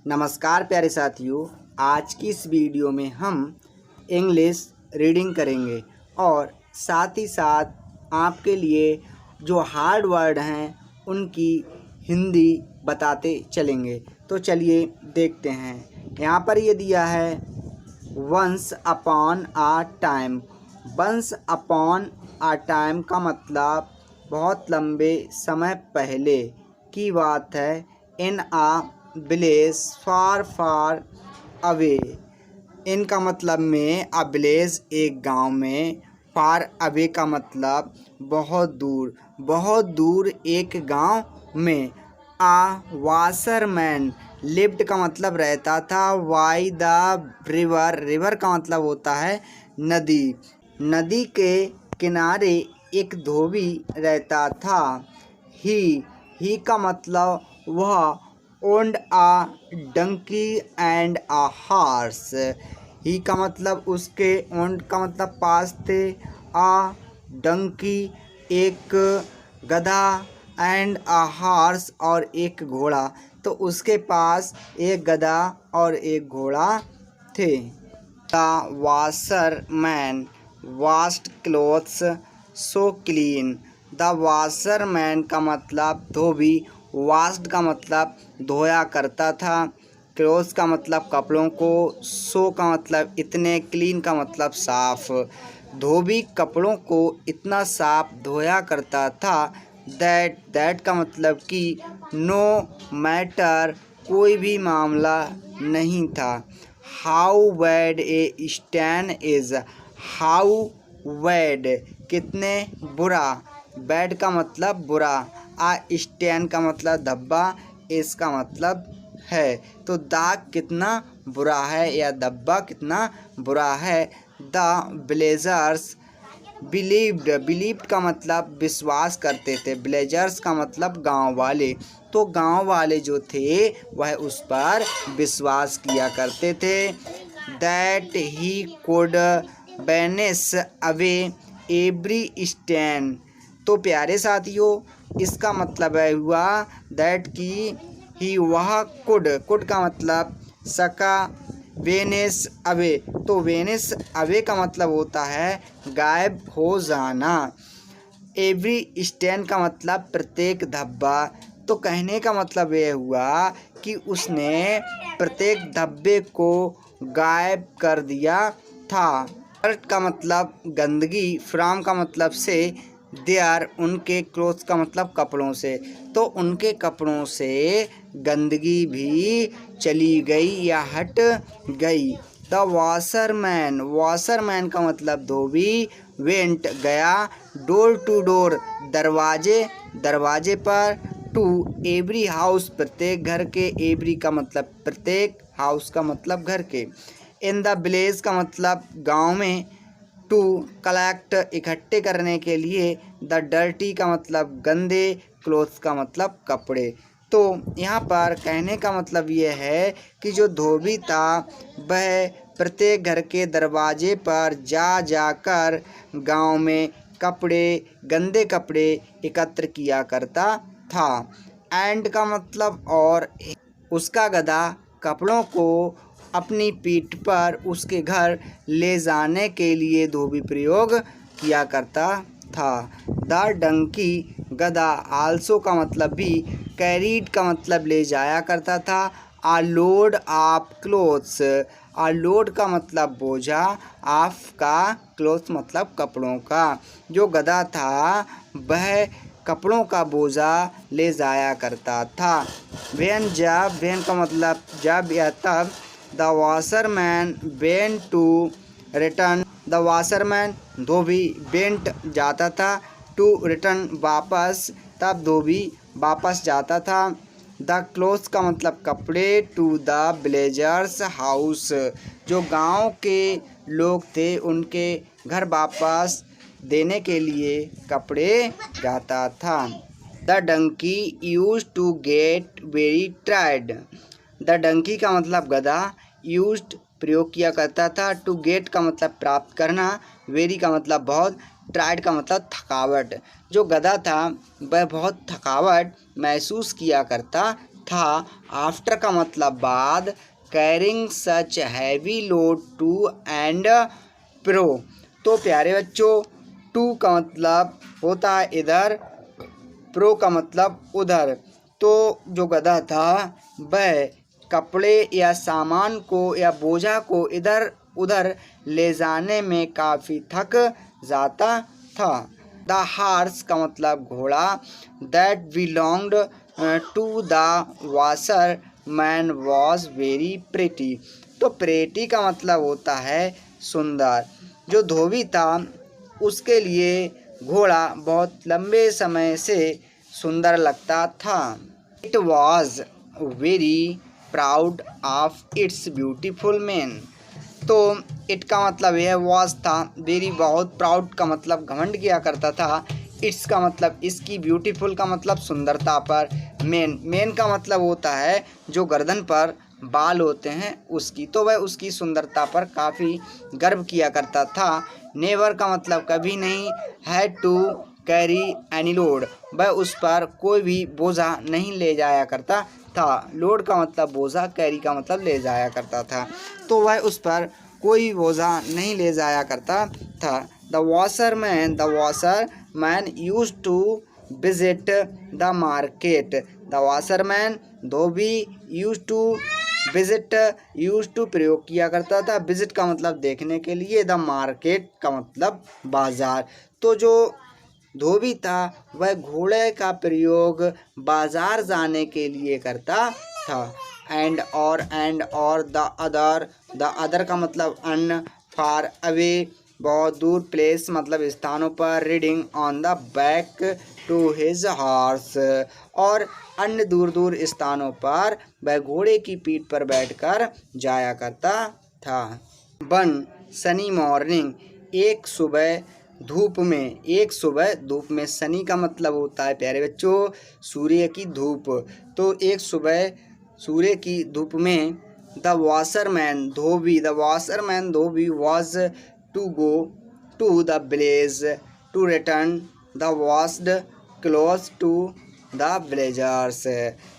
नमस्कार प्यारे साथियों, आज की इस वीडियो में हम इंग्लिश रीडिंग करेंगे और साथ ही साथ आपके लिए जो हार्ड वर्ड हैं उनकी हिंदी बताते चलेंगे। तो चलिए देखते हैं। यहाँ पर ये दिया है वंस अपॉन आ टाइम। वंस अपॉन आ टाइम का मतलब बहुत लंबे समय पहले की बात है। इन आ विलेज फार फार अवे। इनका मतलब में अ विलेज एक गांव में, फार अवे का मतलब बहुत दूर एक गांव में। आ वाशरमैन लिव्ड का मतलब रहता था बाय द रिवर। रिवर का मतलब होता है नदी। नदी के किनारे एक धोबी रहता था। ही का मतलब वह owned a donkey and a horse. He का मतलब उसके, ओन्ड का मतलब पास थे, आ डंकी एक गधा, एंड आ हॉर्स और एक घोड़ा। तो उसके पास एक गधा और एक घोड़ा थे। The washerman washed clothes so clean. The washerman का मतलब धोबी, वाश्ड का मतलब धोया करता था, क्लोथ्स का मतलब कपड़ों को, सो का मतलब इतने, क्लीन का मतलब साफ। धोबी कपड़ों को इतना साफ धोया करता था। दैट का मतलब कि नो मैटर, कोई भी मामला नहीं था। How bad A stand is. How bad कितने बुरा, बैड का मतलब बुरा, आ स्टैन का मतलब धब्बा, इसका मतलब है। तो दाग कितना बुरा है या धब्बा कितना बुरा है। द विलेजर्स बिलीव्ड का मतलब विश्वास करते थे। विलेजर्स का मतलब गांव वाले। तो गांव वाले जो थे वह उस पर विश्वास किया करते थे। That he could banish away every stand. तो प्यारे साथियों, इसका मतलब है हुआ दैट की ही वह कुड का मतलब सका, वेनिस अवे। तो वेनिस अवे का मतलब होता है गायब हो जाना। एवरी स्टैन का मतलब प्रत्येक धब्बा। तो कहने का मतलब यह हुआ कि उसने प्रत्येक धब्बे को गायब कर दिया था। डर्ट का मतलब गंदगी, फ्रॉम का मतलब से, देयर उनके, क्लोथ्स का मतलब कपड़ों से। तो उनके कपड़ों से गंदगी भी चली गई या हट गई। द वाशरमैन का मतलब धोबी, वेंट गया, डोर टू डोर दरवाजे पर, टू एवरी हाउस प्रत्येक घर के, एवरी का मतलब प्रत्येक, हाउस का मतलब घर के। इन द विलेज का मतलब गांव में, टू कलेक्ट इकट्ठे करने के लिए, द डर्टी का मतलब गंदे, क्लोथ्स का मतलब कपड़े। तो यहाँ पर कहने का मतलब ये है कि जो धोबी था वह प्रत्येक घर के दरवाजे पर जाकर गांव में गंदे कपड़े एकत्र किया करता था। एंड का मतलब और, उसका गधा कपड़ों को अपनी पीठ पर उसके घर ले जाने के लिए धोबी प्रयोग किया करता था। द डंकी गधा, आल्सो का मतलब भी, कैरीड का मतलब ले जाया करता था, a load of clothes. A load का मतलब बोझा, ऑफ का क्लोथ्स मतलब कपड़ों का। जो गधा था वह कपड़ों का बोझा ले जाया करता था। वेन का मतलब जब या तब। The washerman went to return. The washerman धोबी, वेंट जाता था, टू रिटर्न वापस, तब धोबी वापस जाता था। द क्लोथ्स का मतलब कपड़े, टू द विलेजर्स हाउस। जो गांव के लोग थे उनके घर वापस देने के लिए कपड़े जाता था। The donkey use to get very tired. The donkey का मतलब गधा, यूज्ड प्रयोग किया करता था, टू गेट का मतलब प्राप्त करना, वेरी का मतलब बहुत, टायर्ड का मतलब थकावट। जो गधा था वह बहुत थकावट महसूस किया करता था। आफ्टर का मतलब बाद, carrying such heavy load to and fro. तो प्यारे बच्चों, टू का मतलब होता है इधर, प्रो का मतलब उधर। तो जो गधा था वह कपड़े या सामान को या बोझा को इधर उधर ले जाने में काफ़ी थक जाता था। द हार्स का मतलब घोड़ा, that belonged to the washer man was very pretty. तो प्रेटी का मतलब होता है सुंदर। जो धोबी था उसके लिए घोड़ा बहुत लंबे समय से सुंदर लगता था। It was very proud of its beautiful man. तो इट का मतलब यह वॉज था, वेरी बहुत, प्राउड का मतलब घमंड किया करता था, इट्स का मतलब इसकी, ब्यूटीफुल का मतलब सुंदरता पर, मेन का मतलब होता है जो गर्दन पर बाल होते हैं उसकी। तो वह उसकी सुंदरता पर काफ़ी गर्व किया करता था। नेवर का मतलब कभी नहीं, had to carry any load, वह उस पर कोई भी बोझा नहीं ले जाया करता था। लोड का मतलब बोझा, कैरी का मतलब ले जाया करता था। तो वह उस पर कोई बोझा नहीं ले जाया करता था। The washer man use to visit the market. The washer man धोबी, use to visit, use to प्रयोग किया करता था, विजिट का मतलब देखने के लिए, द मार्केट का मतलब बाजार। तो जो धोबी था वह घोड़े का प्रयोग बाजार जाने के लिए करता था। एंड और द अदर का मतलब अन्य, फार अवे बहुत दूर, प्लेस मतलब स्थानों पर, riding on the back to his horse और अन्य दूर दूर स्थानों पर वह घोड़े की पीठ पर बैठकर जाया करता था। वन सनी मॉर्निंग, एक सुबह धूप में, सनी का मतलब होता है प्यारे बच्चों सूर्य की धूप। तो एक सुबह सूर्य की धूप में, द वॉशरमैन धोबी was to go to the village to return the washed cloth to the villagers.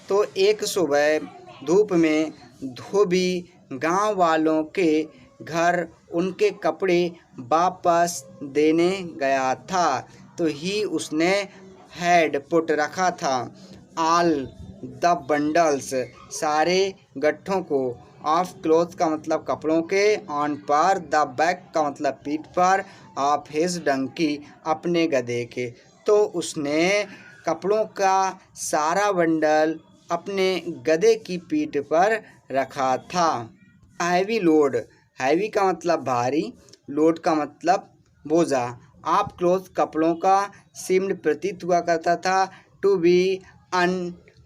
तो एक सुबह धूप में धोबी गांव वालों के घर उनके कपड़े वापस देने गया था। तो उसने हैड पुट रखा था, ऑल द बंडल्स सारे गट्ठों को, ऑफ क्लोथ का मतलब कपड़ों के, ऑन पर, द बैक का मतलब पीठ पर, ऑफ हिज डंकी अपने गधे के। तो उसने कपड़ों का सारा बंडल अपने गधे की पीठ पर रखा था। हैवी लोड, हैवी का मतलब भारी, लोड का मतलब बोझा, आप क्लोथ कपड़ों का, सीम्ड प्रतीत हुआ करता था, टू बी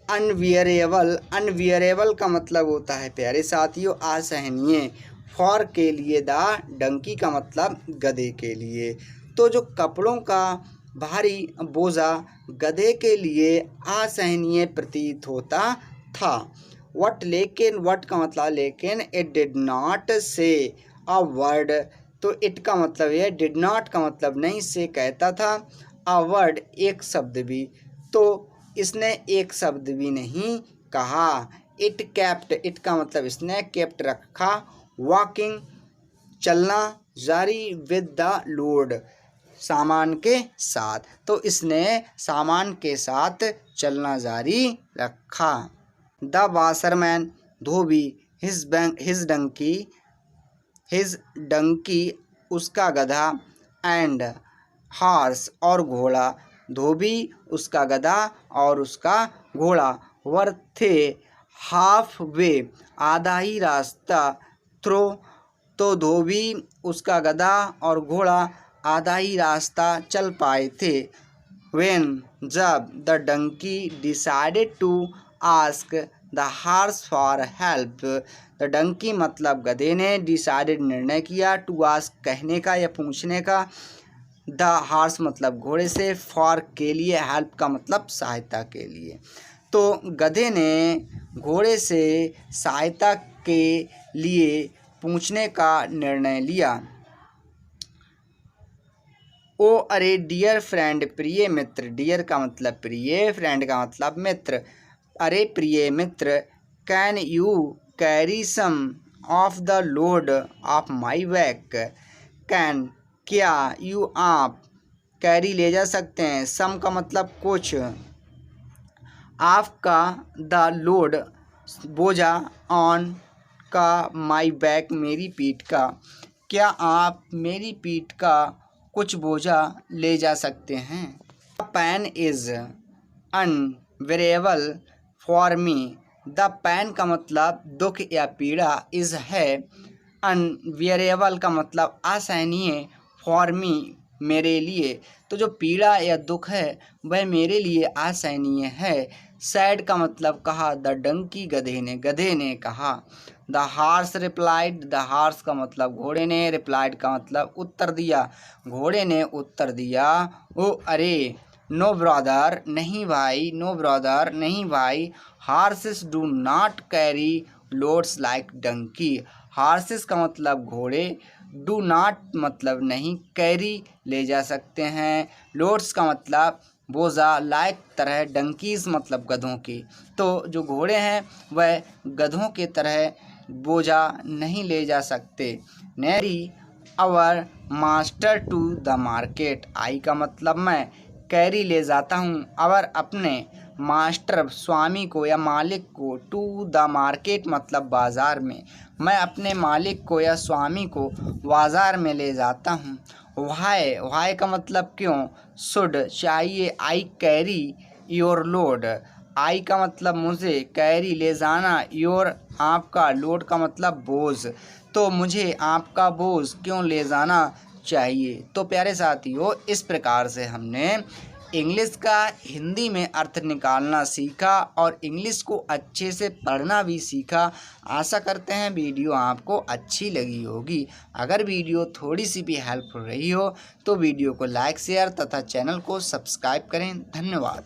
अनवियरेबल का मतलब होता है प्यारे साथियों असहनीय, फॉर के लिए, द डंकी का मतलब गधे के लिए। तो जो कपड़ों का भारी बोझा गधे के लिए असहनीय प्रतीत होता था। वट का मतलब लेकिन, इट डिड नॉट से अ वर्ड। तो इट का मतलब है, डिड नॉट का मतलब नहीं, से कहता था, अ वर्ड एक शब्द भी। तो इसने एक शब्द भी नहीं कहा। इट का मतलब इसने, केप्ट रखा, वॉकिंग चलना जारी, विद द लोड सामान के साथ। तो इसने सामान के साथ चलना जारी रखा। द वाशरमैन धोबी, हिज डंकी उसका गधा, एंड हॉर्स और घोड़ा, धोबी उसका गधा और उसका घोड़ा, वर थे हाफ वे आधा ही रास्ता, थ्रो। तो धोबी उसका गधा और घोड़ा आधा ही रास्ता चल पाए थे। व्हेन जब, the donkey decided to ask the horse for help. The donkey मतलब गधे ने, डिसाइडेड निर्णय किया, टू आस्क कहने का या पूछने का, द हार्स मतलब घोड़े से, फॉर के लिए, हेल्प का मतलब सहायता के लिए। तो गधे ने घोड़े से सहायता के लिए पूछने का निर्णय लिया। ओ अरे डियर फ्रेंड, प्रिय मित्र, डियर का मतलब प्रिय, फ्रेंड का मतलब मित्र, अरे प्रिय मित्र, can you carry some of the load of my back. Can क्या, यू आप, कैरी ले जा सकते हैं, सम का मतलब कुछ, आपका, द लोड बोझा, ऑन का, माई बैक मेरी पीठ का। क्या आप मेरी पीठ का कुछ बोझा ले जा सकते हैं। The pain is unbearable for me. The pain का मतलब दुख या पीड़ा, इज़ है, अनवेरेबल का मतलब असहनीय, फॉर मी मेरे लिए। तो जो पीड़ा या दुख है वह मेरे लिए असहनीय है। सैड का मतलब कहा, द डंकी गधे ने कहा। The horse replied, the horse का मतलब घोड़े ने, रिप्लाइड का मतलब उत्तर दिया, घोड़े ने उत्तर दिया। ओ अरे, नो ब्रदर नहीं भाई, नो ब्रदर नहीं भाई, horses do not carry loads like donkey. Horses का मतलब घोड़े, डू नॉट मतलब नहीं, कैरी ले जा सकते हैं, लोड्स का मतलब बोझा, लाइक तरह, डंकीज मतलब गधों की। तो जो घोड़े हैं वह गधों के तरह बोझा नहीं ले जा सकते। नेरी our master to the market. I का मतलब मैं, कैरी ले जाता हूँ, अवर अपने, मास्टर स्वामी को या मालिक को, टू द मार्केट मतलब बाज़ार में, मैं अपने मालिक को या स्वामी को बाज़ार में ले जाता हूँ। वाई का मतलब क्यों, शुड चाहिए, आई कैरी योर लोड। आई का मतलब मुझे, कैरी ले जाना, योर आपका, लोड का मतलब बोझ। तो मुझे आपका बोझ क्यों ले जाना चाहिए। तो प्यारे साथियों, इस प्रकार से हमने इंग्लिश का हिंदी में अर्थ निकालना सीखा और इंग्लिश को अच्छे से पढ़ना भी सीखा। आशा करते हैं वीडियो आपको अच्छी लगी होगी। अगर वीडियो थोड़ी सी भी हेल्पफुल रही हो तो वीडियो को लाइक शेयर तथा चैनल को सब्सक्राइब करें। धन्यवाद।